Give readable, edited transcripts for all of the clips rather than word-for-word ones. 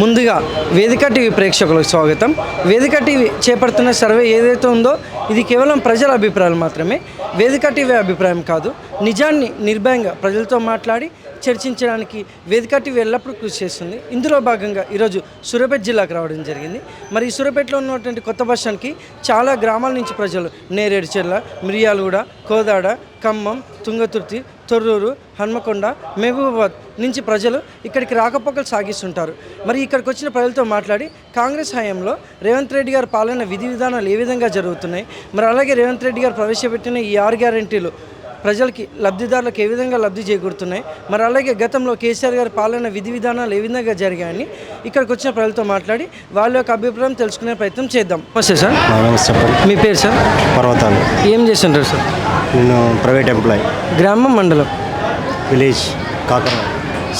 ముందుగా వేదిక టీవీ ప్రేక్షకులకు స్వాగతం. వేదిక టీవీ చేపడుతున్న సర్వే ఏదైతే ఉందో ఇది కేవలం ప్రజల అభిప్రాయాలు మాత్రమే. వేదిక టీవీ అభిప్రాయం కాదు. నిజాన్ని నిర్భయంగా ప్రజలతో మాట్లాడి చర్చించడానికి వేదిక టీవీ ఎల్లప్పుడూ కృషి చేస్తుంది. ఇందులో భాగంగా ఈరోజు సూర్యాపేట జిల్లాకు రావడం జరిగింది. మరి ఈ సూర్యాపేటలో ఉన్నటువంటి కొత్త బస్ స్టాండ్కి చాలా గ్రామాల నుంచి ప్రజలు నేరేడుచెర్ల, మిర్యాలగూడ, కోదాడ, ఖమ్మం, తుంగతుర్తి, తొర్రూరు, హన్మకొండ, మహబూబాబాద్ నుంచి ప్రజలు ఇక్కడికి రాకపోకలు సాగిస్తుంటారు. మరి ఇక్కడికి వచ్చిన ప్రజలతో మాట్లాడి కాంగ్రెస్ హయాంలో రేవంత్ రెడ్డి గారి పాలన విధి విధానాలు ఏ విధంగా జరుగుతున్నాయి, మరి అలాగే రేవంత్ రెడ్డి గారు ప్రవేశపెట్టిన ఈ 6 గ్యారెంటీలు ప్రజలకి లబ్ధిదారులకు ఏ విధంగా లబ్ధి చేకూరుతున్నాయి, మరి అలాగే గతంలో కేసీఆర్ గారి పాలన విధి విధానాలు ఏ విధంగా జరిగాయని ఇక్కడికి వచ్చిన ప్రజలతో మాట్లాడి వాళ్ళ యొక్క అభిప్రాయం తెలుసుకునే ప్రయత్నం చేద్దాం. నమస్తే సార్. మీ పేరు సార్? పర్వతాలు. ఏం చేస్తుంటారు సార్? నేను ప్రైవేట్ ఎంప్లాయీ. గ్రామం, మండలం? విలేజ్ కాకరవాడ.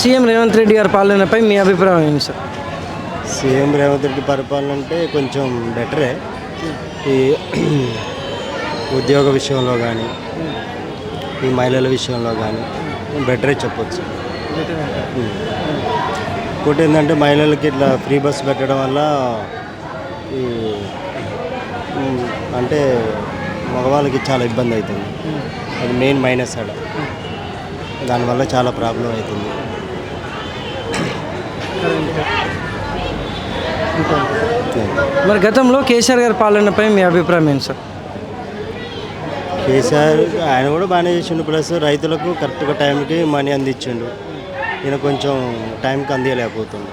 సీఎం రేవంత్ రెడ్డి గారి పాలనపై మీ అభిప్రాయం ఏంటి సార్? సీఎం రేవంత్ రెడ్డి పరిపాలన అంటే కొంచెం బెటరే. ఈ ఉద్యోగ విషయంలో కానీ ఈ మహిళల విషయంలో కానీ బెటరే చెప్పొచ్చు. ఇంకోటి ఏంటంటే మహిళలకి ఇట్లా ఫ్రీ బస్ పెట్టడం వల్ల ఈ అంటే మగవాళ్ళకి చాలా ఇబ్బంది అవుతుంది. అది మెయిన్ మైనస్ ఆడ. దానివల్ల చాలా ప్రాబ్లం అవుతుంది. మరి గతంలో కేసీఆర్ గారి పాలనపై మీ అభిప్రాయం ఏంటి సార్? కేసీఆర్ ఆయన కూడా బాగానే చేసిండు. ప్లస్ రైతులకు కరెక్ట్గా టైంకి మనీ అందించిండు. ఈయన కొంచెం టైంకి అందియలేకపోతుంది.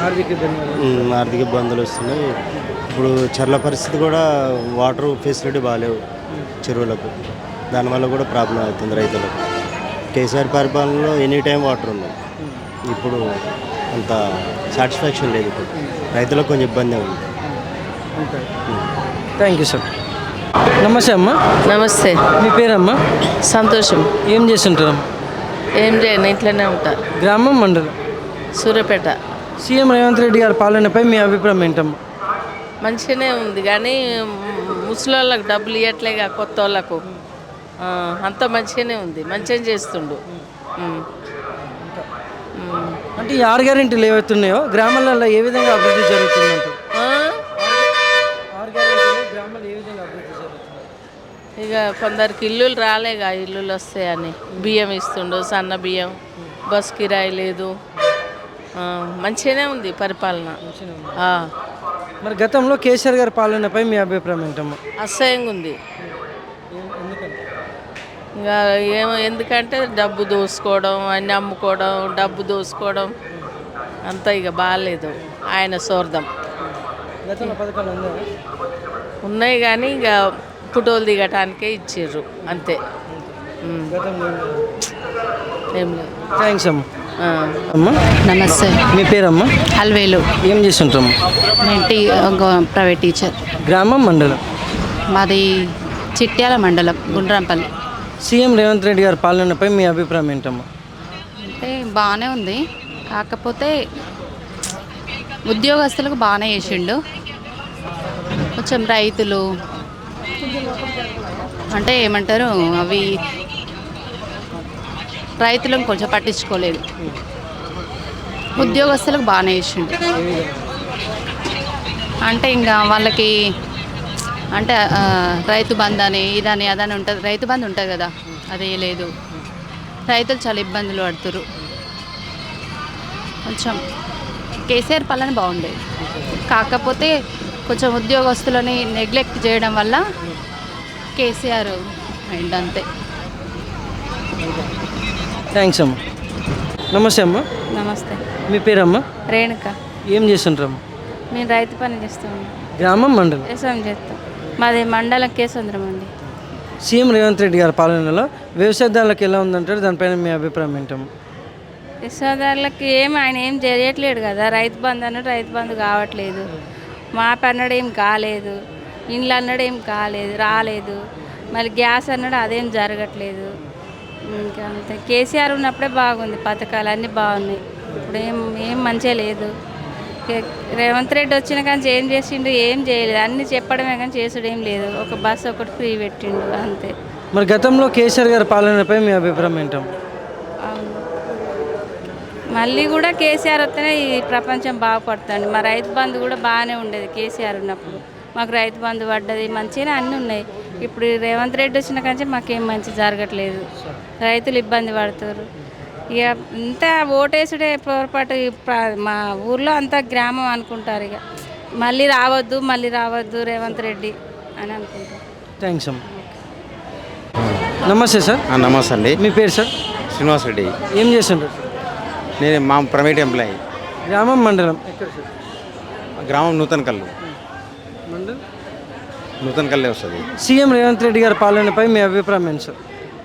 ఆర్థిక ఇబ్బందులు వస్తున్నాయి. ఇప్పుడు చెర్ల పరిస్థితి కూడా వాటర్ ఫెసిలిటీ బాగాలేవు చెరువులకు. దానివల్ల కూడా ప్రాబ్లం అవుతుంది రైతులకు. కేసీఆర్ పరిపాలనలో ఎనీ టైం వాటర్ ఉంది. ఇప్పుడు అంత సాటిస్ఫాక్షన్ లేదు. ఇప్పుడు రైతులకు కొంచెం ఇబ్బంది ఉంది. Thank you sir. నమస్తే అమ్మ. నమస్తే. మీ పేరమ్మా? సంతోషం. ఏం చేస్తుంటారు? ఏం చేయను, ఇంట్లోనే ఉంటా. గ్రామం, మండలం? సూర్యాపేట. సీఎం రేవంత్ రెడ్డి గారి పాలనపై మీ అభిప్రాయం ఏంటమ్మా? మంచిగానే ఉంది కానీ ముసలోళ్ళకి డబ్బులు ఇవ్వట్లేగా, కొత్త వాళ్ళకు. అంత మంచిగానే ఉంది, మంచిగా చేస్తుండు. అంటే ఈ 6 గ్యారెంటీలు ఏవైతున్నాయో గ్రామాలలో ఏ విధంగా అభివృద్ధి జరుగుతుందంటే ఇక కొందరికి ఇల్లులు రాలేగా, ఇల్లులు వస్తాయని బియ్యం ఇస్తుండు, సన్న బియ్యం, బస్ కిరాయి లేదు. మంచిగానే ఉంది పరిపాలన. మరి గతంలో కేసీఆర్ గారి పాలనపై మీ అభిప్రాయం ఏంటమ్మా? అసహ్యంగా ఉంది. ఇంకా ఎందుకంటే డబ్బు దోసుకోవడం, అన్నీ అమ్ముకోవడం, డబ్బు దోసుకోవడం అంతా ఇక బాగాలేదు. ఆయన స్వార్థం. ఉన్నాయి కానీ ఇక ఫోటోలు దిగటానికే ఇచ్చిర్రు అంతే. ఏం లేదు. థ్యాంక్స్ అమ్మా. అమ్మా నమస్తే. మీ పేరమ్మా? అల్వేలు. ఏం చేస్తుంటాము? నేను ప్రైవేట్ టీచర్. గ్రామం, మండలం? మాది చిట్యాల మండలం, గుండ్రాంపల్లి. సీఎం రేవంత్ రెడ్డి గారి పాలనపై మీ అభిప్రాయం ఏంటమ్మా? అంటే బాగానే ఉంది, కాకపోతే ఉద్యోగస్తులకు బాగానే చేసిండు. కొంచెం రైతులు అంటే ఏమంటారు, అవి రైతులను కొంచెం పట్టించుకోలేదు. ఉద్యోగస్తులకు బాగానే చేసిండు. అంటే ఇంకా వాళ్ళకి అంటే రైతు బంధు అని ఇదని అదని ఉంటుంది. రైతు బంధు ఉంటుంది కదా, అదే లేదు. రైతులు చాలా ఇబ్బందులు పడుతురు. కొంచెం కేసీఆర్ పాలన బాగుండేది, కాకపోతే కొంచెం ఉద్యోగస్తులని నెగ్లెక్ట్ చేయడం వల్ల కేసీఆర్ అయిందంతే. థ్యాంక్స్ అమ్మా. నమస్తే అమ్మా. నమస్తే. మీ పేరమ్మా? రేణుక. ఏం చేస్తుంటారమ్మా? మేము రైతు పని చేస్తాము. గ్రామం, మండలం? వ్యవసాయం చేస్తాం. మాది మండలం కేసంద్రం అండి. సీఎం రేవంత్ రెడ్డి గారి పాలనలో వ్యవసాయదారులకు ఎలా ఉందంటారు, దానిపైన మీ అభిప్రాయం ఏంటమ్మా? వ్యవసాయదారులకి ఆయన ఏం చేయట్లేడు కదా. రైతు బంధు అన్నాడు, రైతు బంధు కావట్లేదు. మాప అన్నాడు, ఏం కాలేదు. ఇండ్లు అన్నాడు, ఏం కాలేదు, రాలేదు. మళ్ళీ గ్యాస్ అన్నాడు, అదేం జరగట్లేదు. ఇంకా అంతే. కేసీఆర్ ఉన్నప్పుడే బాగుంది, పథకాలు అన్నీ బాగున్నాయి. ఇప్పుడు ఏం మంచిగా లేదు. రేవంత్ రెడ్డి వచ్చిన కానీ ఏం చేసిండు, ఏం చేయలేదు. అన్నీ చెప్పడమే కానీ చేసుడు ఏం లేదు. ఒక బస్సు ఒకటి ఫ్రీ పెట్టిండు అంతే. మరి గతంలో కేసీఆర్ గారి పాలనపై మీ అభిప్రాయం ఏంటమ్మా? మళ్ళీ కూడా కేసీఆర్ వస్తేనే ఈ ప్రపంచం బాగుపడుతుంది. మా రైతు బంధు కూడా బాగానే ఉండేది కేసీఆర్ ఉన్నప్పుడు. మాకు రైతు బంధు పడ్డది, మంచిగానే అన్నీ ఉన్నాయి. ఇప్పుడు రేవంత్ రెడ్డి వచ్చిన కంటే మాకేం మంచి జరగట్లేదు. రైతులు ఇబ్బంది పడుతారు. ఇక ఇంత ఓటేసుడే పొరపాటు. మా ఊర్లో అంతా గ్రామం అనుకుంటారు. ఇక మళ్ళీ రావద్దు రేవంత్ రెడ్డి అని అనుకుంటారు. థ్యాంక్స్ అమ్మ. నమస్తే సార్. నమస్తే అండి. మీ పేరు సార్? శ్రీనివాస్ రెడ్డి. ఏం చేస్తుంటారు? నేను మా ప్రైవేట్ ఎంప్లాయీ. గ్రామం మండలం ఎక్కడ సార్? గ్రామం నూతనకల్లు. మండలం నూతనకల్లే వస్తుంది. సీఎం రేవంత్ రెడ్డి గారి పాలనపై మీ అభిప్రాయం ఏంటి సార్?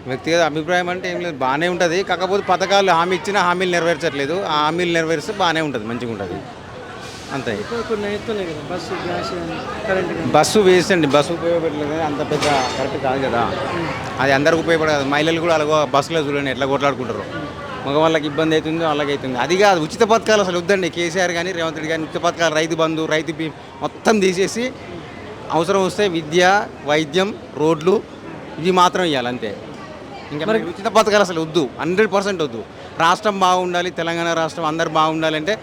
వ్యక్తిగత అభిప్రాయం అంటే ఏం లేదు, బాగానే ఉంటుంది. కాకపోతే పథకాలు హామీ హామీలు నెరవేర్చట్లేదు. ఆ హామీలు నెరవేరిస్తే బాగానే ఉంటుంది, మంచిగా ఉంటుంది అంతే. కొన్ని అవుతున్నాయి కదా, bus gas current. Bus waste అండి, బస్సు ఉపయోగపడలేదు కానీ అంత పెద్ద కరెక్ట్ కాదు కదా. అది అందరికి ఉపయోగపడదు. మహిళలు కూడా అలాగో బస్సులో చూడండి ఎట్లా కొట్లాడుకుంటారు. మగవాళ్ళకి ఇబ్బంది అవుతుంది, వాళ్ళకి అవుతుంది. అది కాదు, ఉచిత పథకాలు అసలు వద్దండి. కేసీఆర్ కానీ రేవంత్ రెడ్డి కానీ ఉచిత పథకాలు, రైతు బంధు, రైతు మొత్తం తీసేసి అవసరం వస్తే విద్య, వైద్యం, రోడ్లు ఇవి మాత్రం ఇవ్వాలి అంతే. ఇంకా మరి ఉచిత పథకాలు అసలు వద్దు, 100% వద్దు. రాష్ట్రం బాగుండాలి, తెలంగాణ రాష్ట్రం అందరు బాగుండాలంటే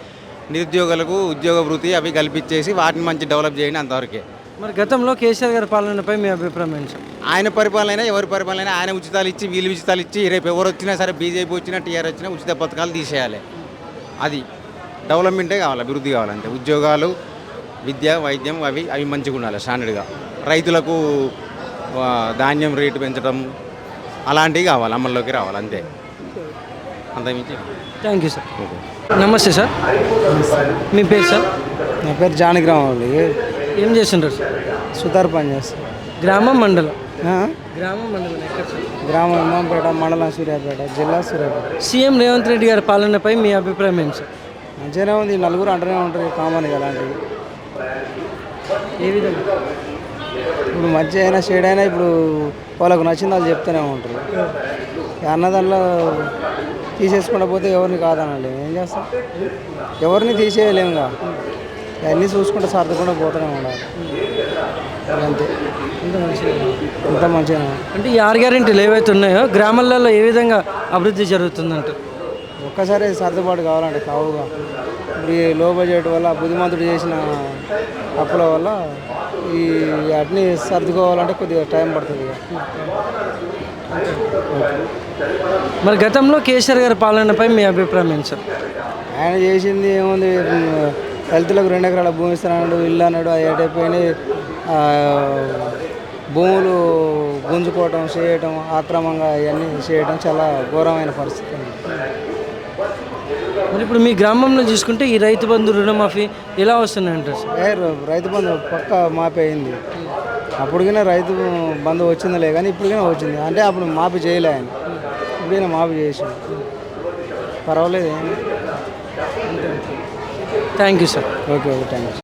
నిరుద్యోగులకు ఉద్యోగ వృత్తి అవి కల్పించేసి వాటిని మంచి డెవలప్ చేయండి, అంతవరకే. మరి గతంలో కేసీఆర్ గారి పాలనపై మీ అభిప్రాయం ఏంటి సార్? ఆయన పరిపాలన, ఎవరి పరిపాలన, ఆయన ఉచితాలు ఇచ్చి వీళ్ళు ఉచితాలు ఇచ్చి రేపు ఎవరు వచ్చినా సరే, బీజేపీ వచ్చినా టీఆర్ వచ్చినా ఉచిత పథకాలు తీసేయాలి. అది డెవలప్మెంటే కావాలి, అభివృద్ధి కావాలంటే. ఉద్యోగాలు, విద్య, వైద్యం అవి మంచిగా ఉండాలి స్టాండర్డ్గా. రైతులకు ధాన్యం రేటు పెంచడం అలాంటివి కావాలి, అమల్లోకి రావాలి అంతే, అంతమించి. Thank you sir. నమస్తే సార్. మీ పేరు సార్? నా పేరు జానకిరామ్ అండి. ఏం చేస్తుంటారు సార్? సుతార్ పని చేస్తాను. గ్రామం మండలం? ఆ? గ్రామం మండలం ఎక్కడ సార్? గ్రామం ఇమాంపేట, మండలం సూర్యాపేట, జిల్లా సూర్యాపేట. సీఎం రేవంత్ రెడ్డి గారి పాలనపై మీ అభిప్రాయం ఏంటి సార్? మంచిగానే ఉంది. నలుగురు అంటూనే ఉంటారు, కామన్ అలాంటివి. ఏ విధంగా? ఇప్పుడు మంచి అయినా షేడ్ అయినా ఇప్పుడు వాళ్ళకు నచ్చింది వాళ్ళు చెప్తూనే ఉంటారు. అన్నదానిలో తీసేసుకుంటూ పోతే ఎవరిని కాదనాలి, ఏం చేస్తాం? ఎవరిని తీసేయలేముగా. అన్నీ చూసుకుంటూ సర్దుకుంటూ పోతూనే ఉండాలి అంతే. ఇంత మంచిగా అంటే ఈ 6 గ్యారెంటీలు ఏవైతే ఉన్నాయో గ్రామాలలో ఏ విధంగా అభివృద్ధి జరుగుతుందంట? ఒక్కసారి సర్దుబాటు కావాలంటే కావుగా. ఇప్పుడు ఈ లో బడ్జెట్ వల్ల బుద్ధిమంతుడు చేసిన అప్పుల వల్ల ఈ వాటిని సర్దుకోవాలంటే కొద్దిగా టైం పడుతుంది. మరి గతంలో కేసీఆర్ గారి పాలనపై మీ అభిప్రాయం ఏంటి సార్? ఆయన చేసింది ఏముంది, దళితులకు 2 ఎకరాల భూమి ఇస్తున్నాడు, ఇల్లు అన్నాడు. అది ఏటైపోయినాయి. భూములు గుంజుకోవటం, చేయటం, ఆక్రమంగా ఇవన్నీ చేయటం చాలా ఘోరమైన పరిస్థితి. మరి ఇప్పుడు మీ గ్రామంలో చూసుకుంటే ఈ రైతు బంధు, రుణమాఫీ ఎలా వస్తున్నాయంటారు సార్? రైతు బంధు పక్క మాఫీ అయింది. అప్పటికైనా రైతు బంధు వచ్చిందిలే కానీ ఇప్పటికైనా వచ్చింది. అంటే అప్పుడు మాఫీ చేయలే ఆయన, ఇప్పుడైనా మాఫీ చేసాడు. పర్వాలేదు. Thank you sir. Okay thank you.